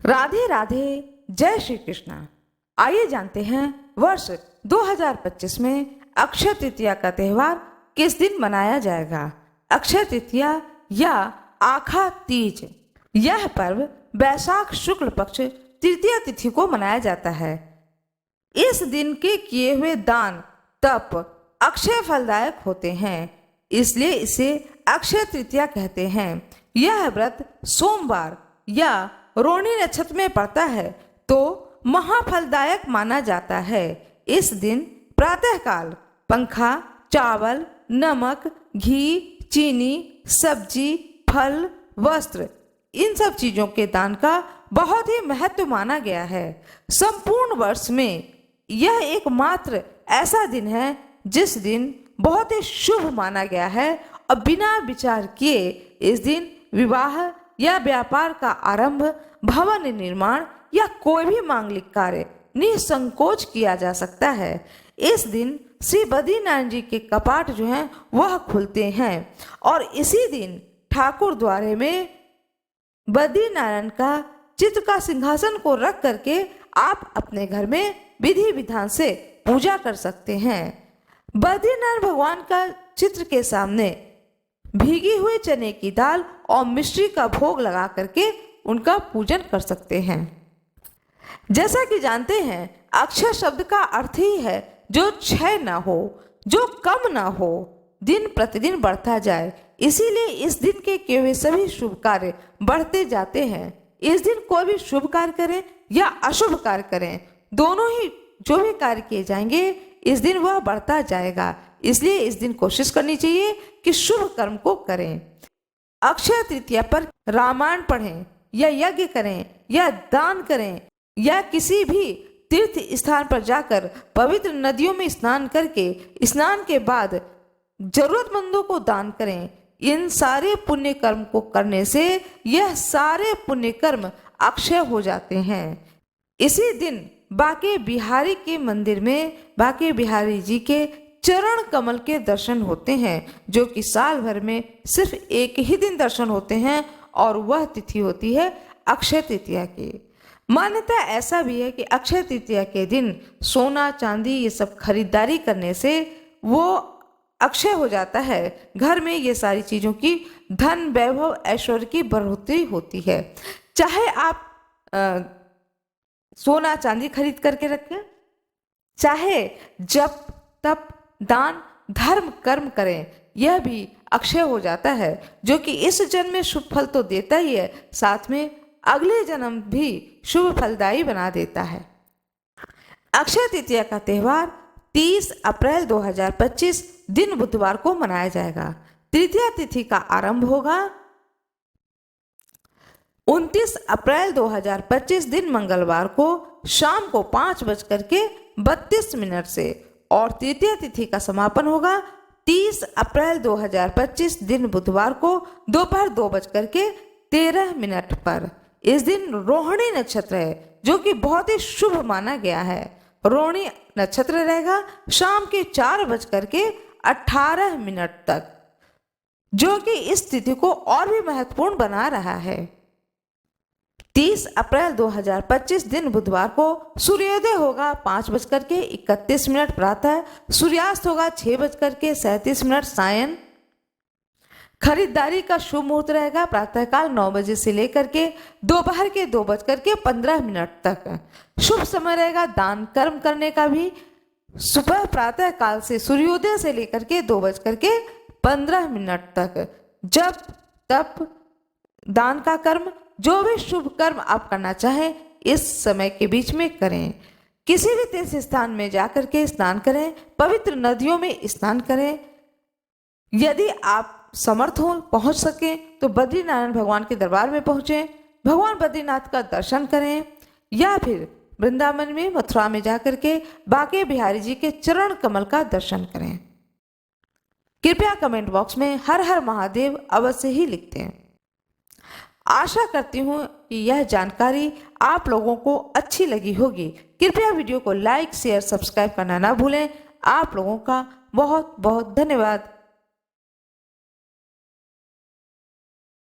राधे राधे, जय श्री कृष्णा। आइए जानते हैं वर्ष 2025 में अक्षय तृतीया का त्यौहार किस दिन मनाया जाएगा। अक्षय तृतीया या आखा तीज, यह पर्व वैशाख शुक्ल पक्ष तृतीया तिथि को मनाया जाता है। इस दिन के किए हुए दान तप अक्षय फलदायक होते हैं, इसलिए इसे अक्षय तृतीया कहते हैं। यह व्रत सोमवार या रोहिणी नक्षत्र में पड़ता है तो महाफलदायक माना जाता है। इस दिन प्रातःकाल पंखा, चावल, नमक, घी, चीनी, सब्जी, फल, वस्त्र, इन सब चीजों के दान का बहुत ही महत्व माना गया है। संपूर्ण वर्ष में यह एकमात्र ऐसा दिन है जिस दिन बहुत ही शुभ माना गया है और बिना विचार किए इस दिन विवाह या व्यापार का आरंभ, भवन निर्माण या कोई भी मांगलिक कार्य निसंकोच किया जा सकता है। इस दिन श्री बद्रीनारायण जी के कपाट जो हैं वह खुलते हैं और इसी दिन ठाकुर द्वारे में बद्रीनारायण का चित्र का सिंहासन को रख करके आप अपने घर में विधि विधान से पूजा कर सकते हैं। बद्रीनारायण भगवान का चित्र के सामने भीगी हुई चने की दाल और मिश्री का भोग लगा करके उनका पूजन कर सकते हैं। जैसा कि जानते हैं, अक्षय शब्द का अर्थ ही है जो क्षय ना हो, जो कम ना हो, दिन प्रतिदिन बढ़ता जाए। इसीलिए इस दिन के किए हुए सभी शुभ कार्य बढ़ते जाते हैं। इस दिन कोई भी शुभ कार्य करें या अशुभ कार्य करें, दोनों ही जो भी कार्य किए जाएंगे इस दिन वह बढ़ता जाएगा। इसलिए इस दिन कोशिश करनी चाहिए कि शुभ कर्म को करें। अक्षय तृतीया पर रामायण पढ़ें या यज्ञ करें या दान करें या किसी भी तीर्थ स्थान पर जाकर पवित्र नदियों में स्नान करके स्नान के बाद जरूरतमंदों को दान करें। इन सारे पुण्य कर्म को करने से यह सारे पुण्य कर्म अक्षय हो जाते हैं। इसी दिन बांके बिहारी के मंदिर में बांके बिहारी जी के चरण कमल के दर्शन होते हैं, जो कि साल भर में सिर्फ एक ही दिन दर्शन होते हैं और वह तिथि होती है अक्षय तृतीया की। मान्यता ऐसा भी है कि अक्षय तृतीया के दिन सोना चांदी ये सब खरीदारी करने से वो अक्षय हो जाता है। घर में ये सारी चीजों की धन वैभव ऐश्वर्य की बढ़ोतरी होती है। चाहे आप सोना चांदी खरीद करके रखें, चाहे जप तप दान धर्म कर्म करें, यह भी अक्षय हो जाता है, जो कि इस जन्म में शुभ फल तो देता ही है, साथ में अगले जन्म भी शुभ फलदायी बना देता है। अक्षय तृतीया का त्यौहार 30 अप्रैल 2025 दिन बुधवार को मनाया जाएगा। तृतीया तिथि का आरंभ होगा 29 अप्रैल 2025 दिन मंगलवार को शाम को 5:32 से और तृतीया तिथि का समापन होगा 30 अप्रैल 2025 दिन बुधवार को दोपहर 2:13 पर। इस दिन रोहिणी नक्षत्र है, जो कि बहुत ही शुभ माना गया है। रोहिणी नक्षत्र रहेगा शाम के 4:18 तक, जो कि इस तिथि को और भी महत्वपूर्ण बना रहा है। 30 अप्रैल 2025 दिन बुधवार को सूर्योदय होगा 5:31 प्रातः, सूर्यास्त होगा 6:37 सायं। खरीदारी का शुभ मुहूर्त रहेगा प्रातःकाल 9 बजे से लेकर के दोपहर के 2:15 तक। शुभ समय रहेगा दान कर्म करने का भी, सुबह प्रातःकाल से सूर्योदय से लेकर के 2:15 तक। जब तप दान का कर्म, जो भी शुभ कर्म आप करना चाहें इस समय के बीच में करें। किसी भी तीर्थ स्थान में जाकर के स्नान करें, पवित्र नदियों में स्नान करें। यदि आप समर्थ हो, पहुंच सके तो बद्रीनारायण भगवान के दरबार में पहुंचें, भगवान बद्रीनाथ का दर्शन करें या फिर वृंदावन में मथुरा में जाकर के बांके बिहारी जी के चरण कमल का दर्शन करें। कृपया कमेंट बॉक्स में हर हर महादेव अवश्य ही लिखते हैं। आशा करती हूँ कि यह जानकारी आप लोगों को अच्छी लगी होगी। कृपया वीडियो को लाइक शेयर सब्सक्राइब करना ना भूलें। आप लोगों का बहुत बहुत धन्यवाद।